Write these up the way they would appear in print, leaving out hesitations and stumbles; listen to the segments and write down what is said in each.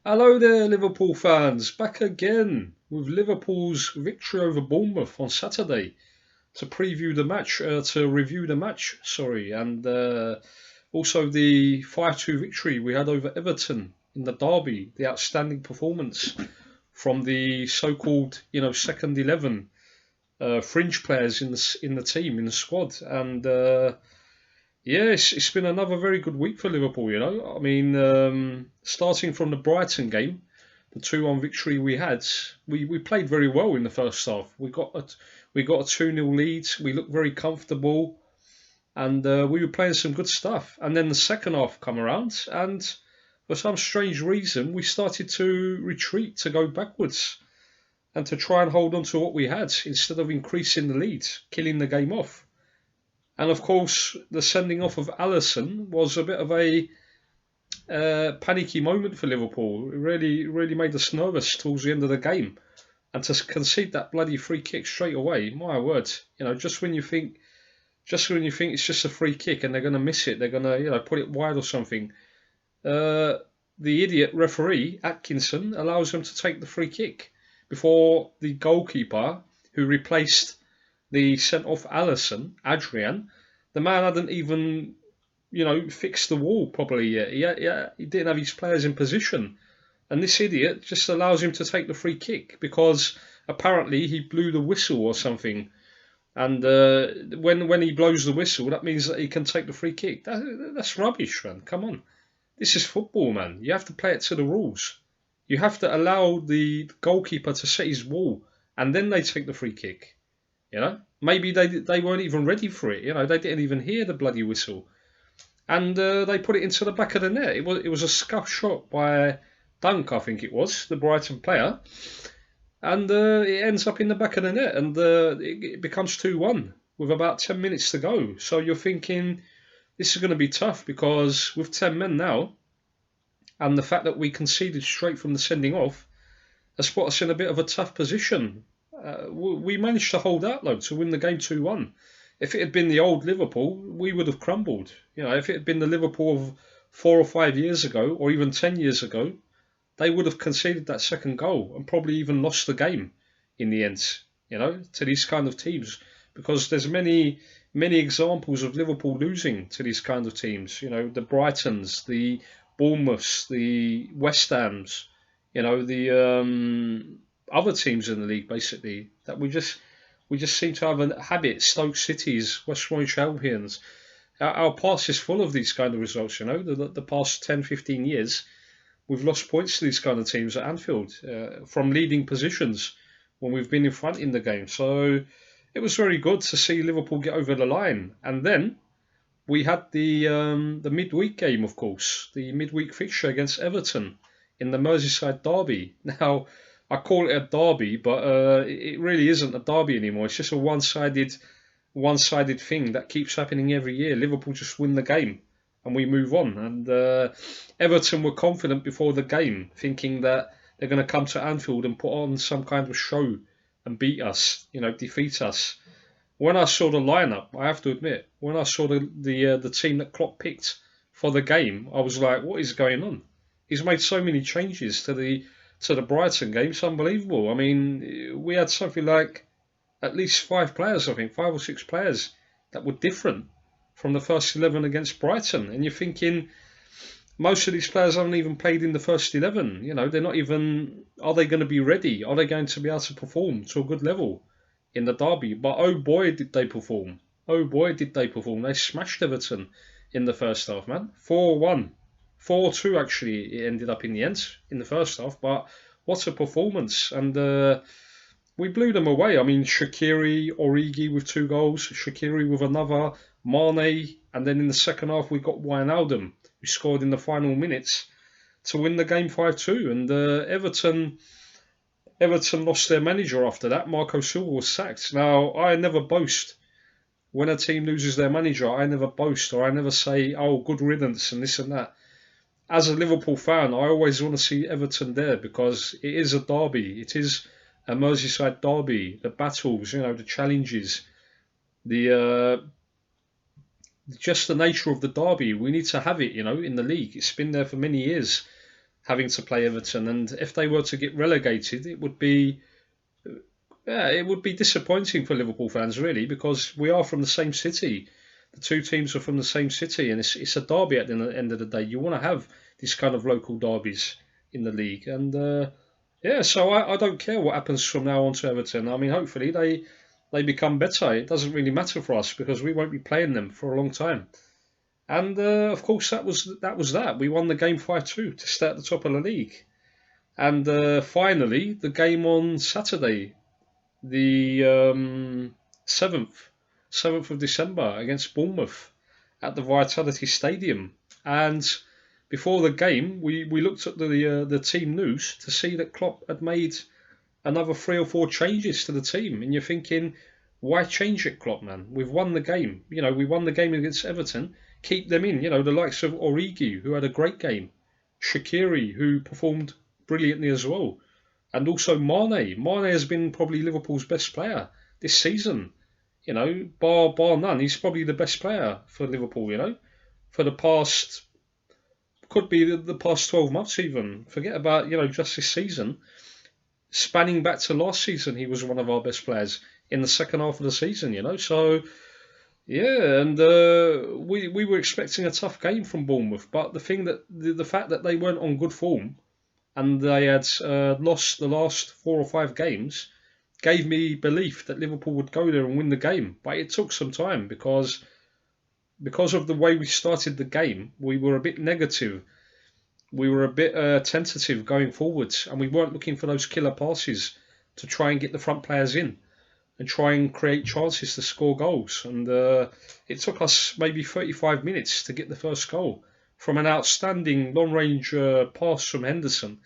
Hello there, Liverpool fans. Back again with Liverpool's victory over Bournemouth on Saturday to preview the match, to review the match, sorry, and also the 5-2 victory we had over Everton in the derby, the outstanding performance from the so-called, second 11 fringe players in the team, in the squad. And yeah, it's been another very good week for Liverpool, I mean, starting from the Brighton game, the 2-1 victory we had, we played very well in the first half. We got a 2-0 lead. We looked very comfortable, and we were playing some good stuff. And then the second half come around, and for some strange reason, we started to retreat, to go backwards, and to try and hold on to what we had instead of increasing the lead, killing the game off. And of course, the sending off of Alisson was a bit of a panicky moment for Liverpool. It really made us nervous towards the end of the game. And to concede that bloody free kick straight away, my word, just when you think it's just a free kick and they're going to miss it, they're going to put it wide or something. The idiot referee Atkinson allows them to take the free kick before the goalkeeper, who replaced the sent off Alisson, Adrian. The man hadn't even fixed the wall properly yet. He didn't have his players in position. And this idiot just allows him to take the free kick because apparently he blew the whistle or something. And when he blows the whistle, that means that he can take the free kick. That's rubbish, man. Come on. This is football, man. You have to play it to the rules. You have to allow the goalkeeper to set his wall, and then they take the free kick. Maybe they weren't even ready for it. They didn't even hear the bloody whistle, and they put it into the back of the net. It was a scuff shot by Dunk, I think it was, the Brighton player, and it ends up in the back of the net, and it becomes 2-1 with about 10 minutes to go. So you're thinking this is going to be tough because with 10 men now, and the fact that we conceded straight from the sending off has put us in a bit of a tough position. We managed to hold out though to win the game 2-1. If it had been the old Liverpool, we would have crumbled. If it had been the Liverpool of 4 or 5 years ago, or even 10 years ago, they would have conceded that second goal and probably even lost the game in the end. To these kind of teams, because there's many examples of Liverpool losing to these kind of teams. The Brightons, the Bournemouths, the West Hams, the other teams in the league, basically, that we just seem to have a habit. Stoke Cities, West Bromwich Albions. Our past is full of these kind of results. The past 10, 15 years, we've lost points to these kind of teams at Anfield from leading positions when we've been in front in the game. So it was very good to see Liverpool get over the line. And then we had the midweek game, of course, the midweek fixture against Everton in the Merseyside derby. Now, I call it a derby, but it really isn't a derby anymore. It's just a one-sided thing that keeps happening every year. Liverpool just win the game and we move on. And Everton were confident before the game, thinking that they're going to come to Anfield and put on some kind of show and beat us, defeat us. When I saw the lineup, I have to admit, when I saw the team that Klopp picked for the game, I was like, what is going on? He's made so many changes to the Brighton game. It's unbelievable. I mean, we had something like at least 5 players, I think, 5 or 6 players that were different from the first 11 against Brighton. And you're thinking, most of these players haven't even played in the first 11. They're not even, are they going to be ready? Are they going to be able to perform to a good level in the derby? But oh boy, did they perform. Oh boy, did they perform. They smashed Everton in the first half, man. 4-1. 4-2 actually it ended up in the end in the first half, but what a performance. And we blew them away. I mean, Shaqiri, Origi with 2 goals, Shaqiri with another, Mane, and then in the second half we got Wijnaldum, who scored in the final minutes to win the game 5-2. And Everton lost their manager after that. Marco Silva was sacked. Now, I never boast. When a team loses their manager, I never boast, or I never say, oh, good riddance and this and that. As a Liverpool fan, I always want to see Everton there because it is a derby. It is a Merseyside derby. The battles, the challenges, the just the nature of the derby. We need to have it, in the league. It's been there for many years. having to play Everton. And if they were to get relegated, it would be disappointing for Liverpool fans, really, because we are from the same city. The two teams are from the same city, and it's a derby at the end of the day. You want to have these kind of local derbies in the league, and so I don't care what happens from now on to Everton. I mean, hopefully they become better. It doesn't really matter for us because we won't be playing them for a long time. And of course, that was that. We won the game 5-2 to stay at the top of the league. And finally, the game on Saturday, the 7th of December against Bournemouth at the Vitality Stadium. And before the game, we looked at the team news to see that Klopp had made another 3 or 4 changes to the team. And you're thinking, why change it, Klopp, man? We've won the game. We won the game against Everton. Keep them in. The likes of Origi, who had a great game. Shaqiri, who performed brilliantly as well. And also Mane. Mane has been probably Liverpool's best player this season. Bar none. He's probably the best player for Liverpool, for the past, could be the past 12 months even. Forget about, just this season. Spanning back to last season, he was one of our best players in the second half of the season, So, yeah, and we were expecting a tough game from Bournemouth. But the fact that they weren't on good form and they had lost the last 4 or 5 games gave me belief that Liverpool would go there and win the game. But it took some time because of the way we started the game, we were a bit negative. We were a bit tentative going forwards, and we weren't looking for those killer passes to try and get the front players in and try and create chances to score goals. And it took us maybe 35 minutes to get the first goal from an outstanding long-range pass from Henderson.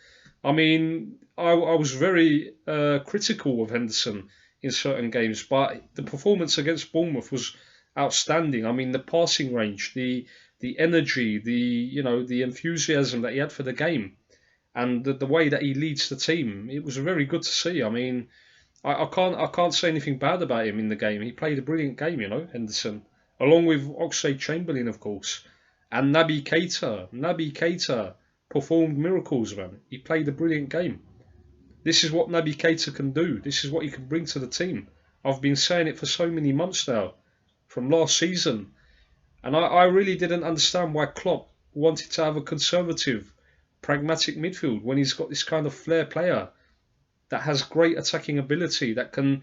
I mean, I was very critical of Henderson in certain games, but the performance against Bournemouth was outstanding. I mean, the passing range, the energy, the enthusiasm that he had for the game, and the way that he leads the team, it was very good to see. I mean, I can't say anything bad about him in the game. He played a brilliant game, Henderson, along with Oxlade-Chamberlain, of course, and Naby Keita. Naby Keita performed miracles, man. He played a brilliant game. This is what Naby Keita can do. This is what he can bring to the team. I've been saying it for so many months now, from last season. And I really didn't understand why Klopp wanted to have a conservative, pragmatic midfield when he's got this kind of flair player that has great attacking ability, that can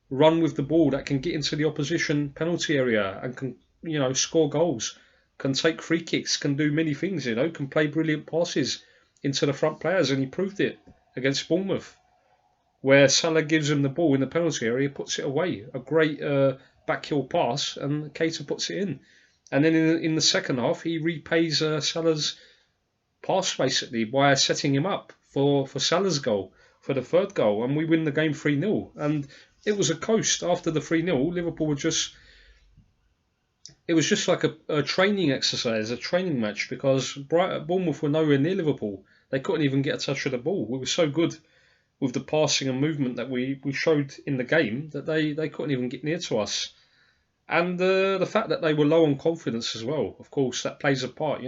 run with the ball, that can get into the opposition penalty area and can, score goals, can take free kicks, can do many things, can play brilliant passes into the front players. And he proved it against Bournemouth, where Salah gives him the ball in the penalty area, puts it away. A great backheel pass, and Keita puts it in. And then in the second half, he repays Salah's pass, basically, by setting him up for Salah's goal, for the third goal. And we win the game 3-0. And it was a coast after the 3-0. Liverpool were just... It was just like a training exercise, a training match, because Bournemouth were nowhere near Liverpool. They couldn't even get a touch of the ball. We were so good with the passing and movement that we showed in the game that they couldn't even get near to us. And the fact that they were low on confidence as well, of course, that plays a part.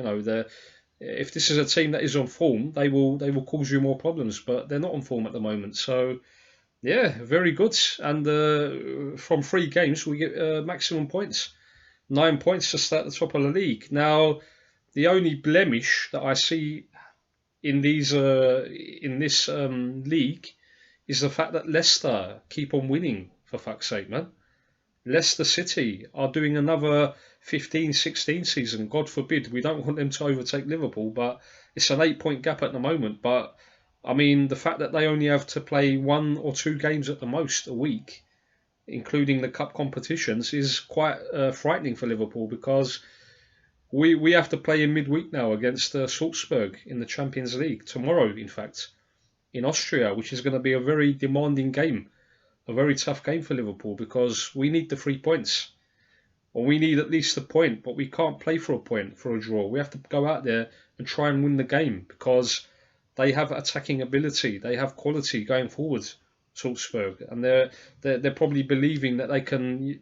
If this is a team that is on form, they will cause you more problems, but they're not on form at the moment. So, yeah, very good. And from 3 games, we get maximum points. 9 points to stay at the top of the league. Now, the only blemish that I see in this league is the fact that Leicester keep on winning, for fuck's sake, man. Leicester City are doing another 15-16 season. God forbid. We don't want them to overtake Liverpool, but it's an 8-point gap at the moment. But, I mean, the fact that they only have to play 1 or 2 games at the most a week, including the cup competitions, is quite frightening for Liverpool, because we have to play in midweek now against Salzburg in the Champions League, tomorrow, in fact, in Austria, which is going to be a very demanding game, a very tough game for Liverpool, because we need the 3 points, or we need at least a point, but we can't play for a point, for a draw. We have to go out there and try and win the game, because they have attacking ability, they have quality going forward, Salzburg, and they're probably believing that they can,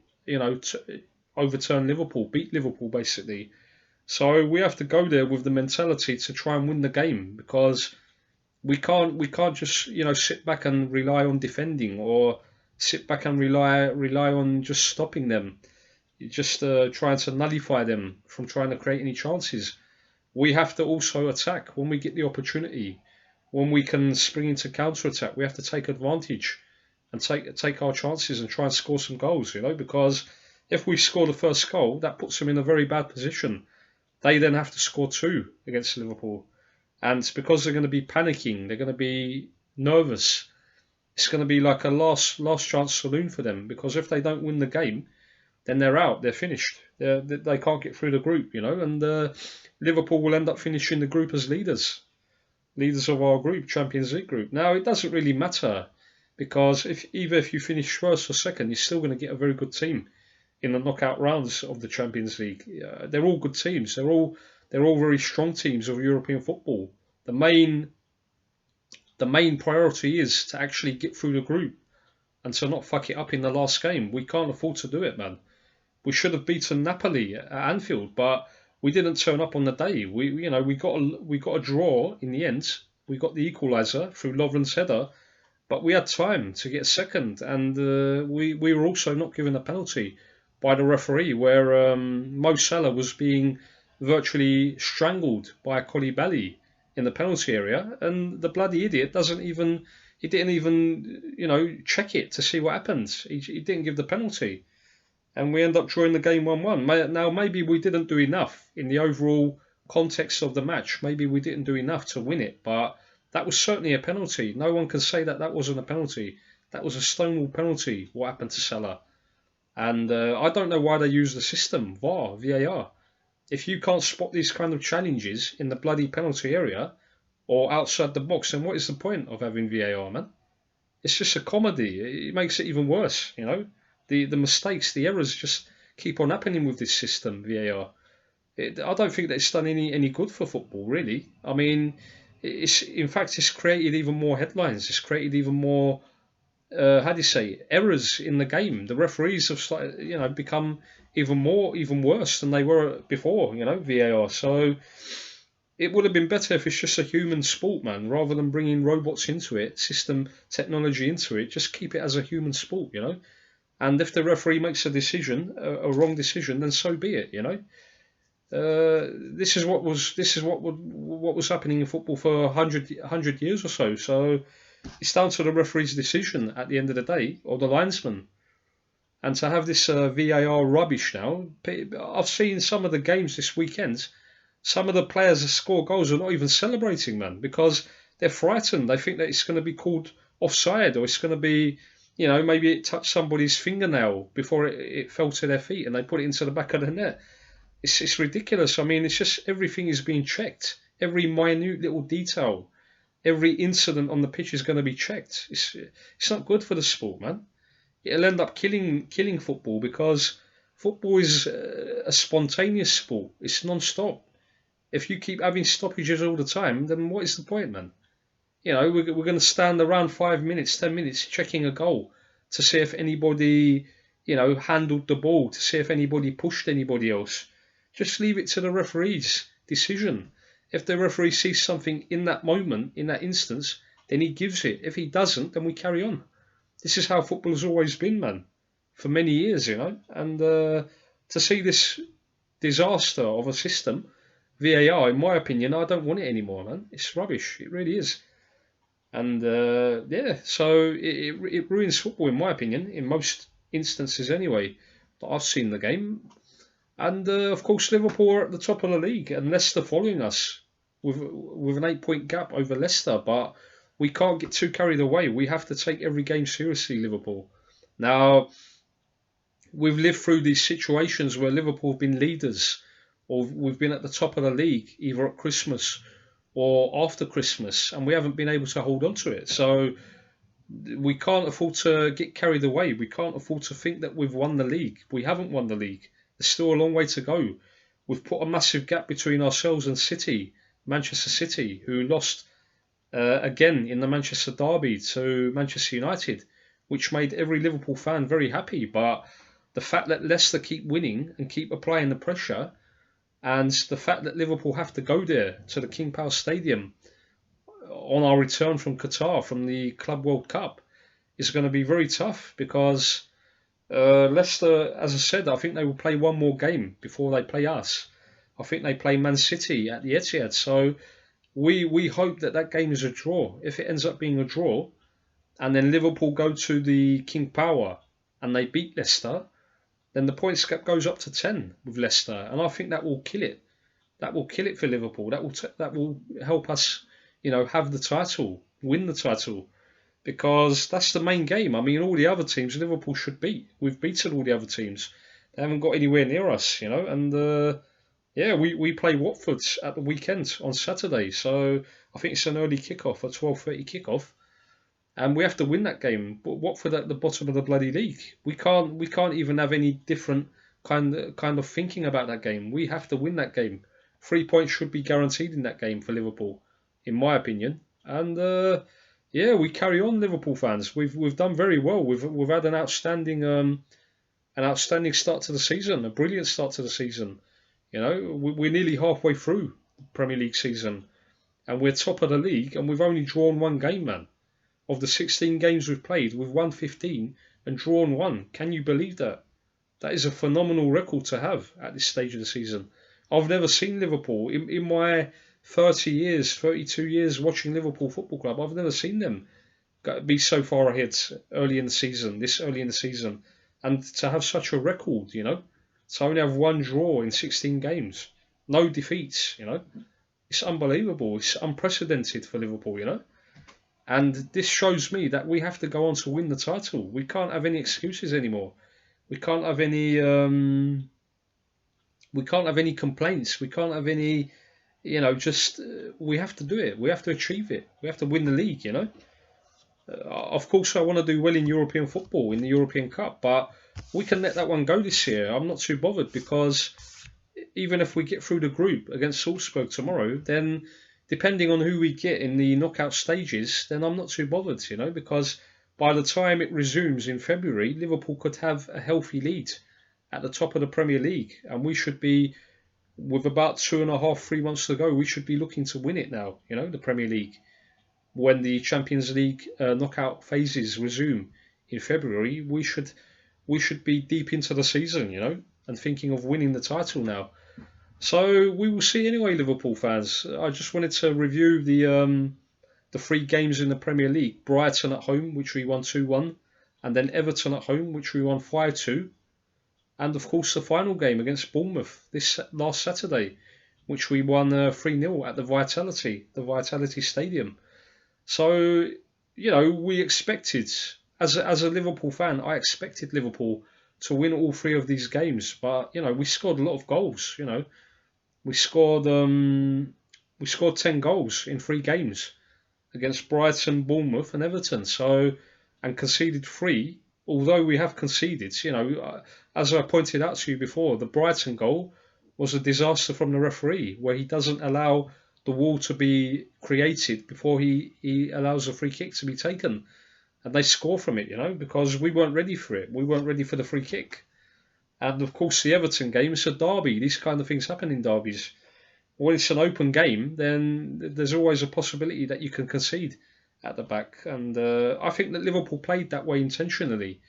overturn Liverpool, beat Liverpool, basically. So we have to go there with the mentality to try and win the game, because we can't just sit back and rely on defending, or sit back and rely on just stopping them, just trying to nullify them from trying to create any chances. We have to also attack when we get the opportunity. When we can spring into counter attack, we have to take advantage and take our chances and try and score some goals. Because if we score the first goal, that puts them in a very bad position. They then have to score two against Liverpool, and it's because they're going to be panicking. They're going to be nervous. It's going to be like a last chance saloon for them, because if they don't win the game, then they're out. They're finished. They can't get through the group, and Liverpool will end up finishing the group as leaders of our group, Champions League group. Now, it doesn't really matter, because if you finish first or second, you're still going to get a very good team in the knockout rounds of the Champions League. They're all good teams. They're all very strong teams of European football. The main priority is to actually get through the group and to not fuck it up in the last game. We can't afford to do it, man. We should have beaten Napoli at Anfield, but we didn't turn up on the day. We got a draw in the end. We got the equaliser through Lovren's header, but we had time to get a second, and we were also not given a penalty by the referee, where Mo Salah was being virtually strangled by Koulibaly in the penalty area, and the bloody idiot didn't even check it to see what happened. He didn't give the penalty, and we end up drawing the game 1-1. Now, maybe we didn't do enough in the overall context of the match. Maybe we didn't do enough to win it, but that was certainly a penalty. No one can say that wasn't a penalty. That was a stonewall penalty, what happened to Salah. And I don't know why they use the system, VAR. If you can't spot these kind of challenges in the bloody penalty area or outside the box, then what is the point of having VAR, man? It's just a comedy. It makes it even worse, The mistakes, the errors just keep on happening with this system, VAR. I don't think that it's done any good for football, really. I mean, it's created even more headlines. It's created even more errors in the game. The referees have started, become even worse than they were before, VAR. So it would have been better if it's just a human sport, man, rather than bringing robots into it, system technology into it. Just keep it as a human sport, And if the referee makes a wrong decision, then so be it, This is what was happening in football for 100 years or so. So it's down to the referee's decision at the end of the day, or the linesman. And to have this VAR rubbish now, I've seen some of the games this weekend. Some of the players that score goals are not even celebrating, man, because they're frightened. They think that it's going to be called offside, or it's going to be, maybe it touched somebody's fingernail before it fell to their feet, and they put it into the back of the net. It's ridiculous. I mean, it's just everything is being checked. Every minute little detail. Every incident on the pitch is going to be checked. It's not good for the sport, man. It'll end up killing football, because football is a spontaneous sport. It's non-stop. If you keep having stoppages all the time, then what is the point, man? We're going to stand around 5 minutes, 10 minutes checking a goal to see if anybody, handled the ball, to see if anybody pushed anybody else. Just leave it to the referee's decision. If the referee sees something in that moment, in that instance, then he gives it. If he doesn't, then we carry on. This is how football has always been, man, for many years, And to see this disaster of a system, VAR, in my opinion, I don't want it anymore, man. It's rubbish. It really is. And so it ruins football, in my opinion, in most instances anyway, that I've seen the game. And of course, Liverpool are at the top of the league, and Leicester following us with an 8-point gap over Leicester. But we can't get too carried away. We have to take every game seriously, Liverpool. Now, we've lived through these situations where Liverpool have been leaders, or we've been at the top of the league, either at Christmas or after Christmas, and we haven't been able to hold on to it. So we can't afford to get carried away. We can't afford to think that we've won the league. We haven't won the league. There's still a long way to go. We've put a massive gap between ourselves and Manchester City, who lost again in the Manchester derby to Manchester United, which made every Liverpool fan very happy. But the fact that Leicester keep winning and keep applying the pressure, And the fact that Liverpool have to go there to the King Power Stadium on our return from Qatar from the Club World Cup is going to be very tough because Leicester, as I said, I think they will play one more game before they play us. I think they play Man City at the Etihad. So we hope that that game is a draw. If it ends up being a draw, and then Liverpool go to the King Power and they beat Leicester, then the points gap goes up to 10 with Leicester, and I think that will kill it. That will kill it for Liverpool. That will help us, have the title, win the title, because that's the main game. I mean, all the other teams Liverpool should beat. We've beaten all the other teams. They haven't got anywhere near us, and yeah, we play Watford at the weekend on Saturday, so I think it's an early kickoff, a 12:30 kickoff, and we have to win that game. But Watford at the bottom of the bloody league, we can't even have any different kind of thinking about that game. We have to win that game. 3 points should be guaranteed in that game for Liverpool, in my opinion. And yeah, we carry on, Liverpool fans. We've done very well. We've had an outstanding start to the season, a brilliant start to the season. We're nearly halfway through the Premier League season, and we're top of the league, and we've only drawn one game, man. Of the 16 games we've played, we've won 15 and drawn one. Can you believe that? That is a phenomenal record to have at this stage of the season. I've never seen Liverpool in my 32 years watching Liverpool Football Club. I've never seen them be so far ahead this early in the season, and to have such a record, to only have one draw in 16 games, no defeats, it's unbelievable. It's unprecedented for Liverpool, and this shows me that we have to go on to win the title. We can't have any excuses anymore. We can't have any. We can't have any complaints. We can't have any. We have to do it. We have to achieve it. We have to win the league. Of course, I want to do well in European football, in the European Cup, but we can let that one go this year. I'm not too bothered, because even if we get through the group against Salzburg tomorrow, then depending on who we get in the knockout stages, then I'm not too bothered, because by the time it resumes in February, Liverpool could have a healthy lead at the top of the Premier League, and we should be, with about 2.5, 3 months to go, we should be looking to win it now, the Premier League. When the Champions League knockout phases resume in February, we should be deep into the season, and thinking of winning the title now. So we will see anyway, Liverpool fans. I just wanted to review the 3 games in the Premier League. Brighton at home, which we won 2-1, and then Everton at home, which we won 5-2. And of course the final game against Bournemouth this last Saturday, which we won 3-0 at the Vitality Stadium. So, we expected, as a Liverpool fan, I expected Liverpool to win all 3 of these games. But, we scored a lot of goals, We scored 10 goals in 3 games against Brighton, Bournemouth and Everton. So, and conceded 3. Although we have conceded, as I pointed out to you before, the Brighton goal was a disaster from the referee, where he doesn't allow the wall to be created before he allows a free kick to be taken. And they score from it, because we weren't ready for it. We weren't ready for the free kick. And of course the Everton game is a derby. These kind of things happen in derbies. When it's an open game, then there's always a possibility that you can concede at the back. And I think that Liverpool played that way intentionally.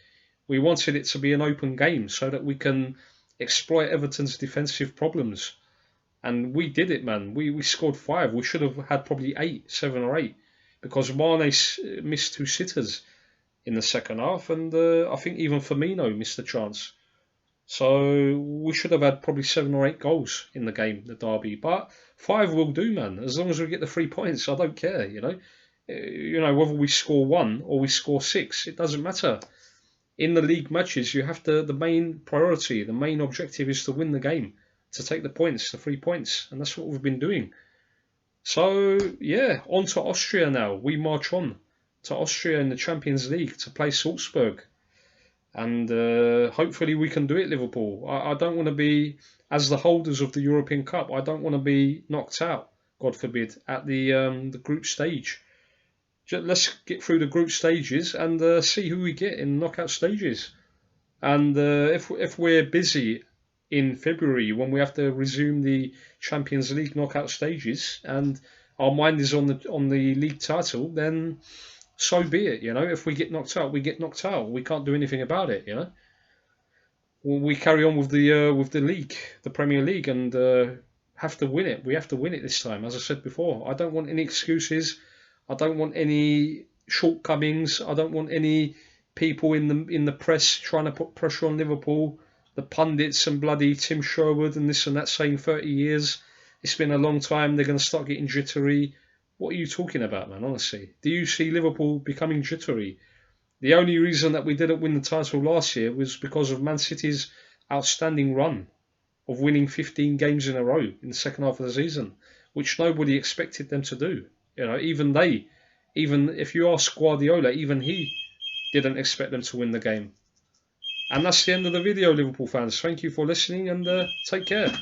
We wanted it to be an open game so that we can exploit Everton's defensive problems. And we did it, man. We scored 5. We should have had probably 7 or 8, because Mane missed 2 sitters in the second half, and I think even Firmino missed a chance. So we should have had probably 7 or 8 goals in the game, the derby. But 5 will do, man. As long as we get the 3 points, I don't care. Whether we score 1 or we score 6, it doesn't matter. In the league matches, you have to. The main priority, the main objective is to win the game, to take the points, the 3 points, and that's what we've been doing. So, yeah, on to Austria now. We march on to Austria in the Champions League to play Salzburg. And hopefully we can do it, Liverpool. I don't want to be, as the holders of the European Cup, I don't want to be knocked out, God forbid, at the group stage. Let's get through the group stages and see who we get in knockout stages. And if we're busy in February when we have to resume the Champions League knockout stages, and our mind is on the league title, then so be it. If we get knocked out, we get knocked out. We can't do anything about it. We carry on with the league, the Premier League, and have to win it. We have to win it this time. As I said before, I don't want any excuses. I don't want any shortcomings. I don't want any people in the press trying to put pressure on Liverpool. The pundits and bloody Tim Sherwood and this and that saying 30 years. It's been a long time. They're going to start getting jittery. What are you talking about, man? Honestly, do you see Liverpool becoming jittery? The only reason that we didn't win the title last year was because of Man City's outstanding run of winning 15 games in a row in the second half of the season, which nobody expected them to do. Even if you ask Guardiola, even he didn't expect them to win the game. And that's the end of the video, Liverpool fans. Thank you for listening, and take care.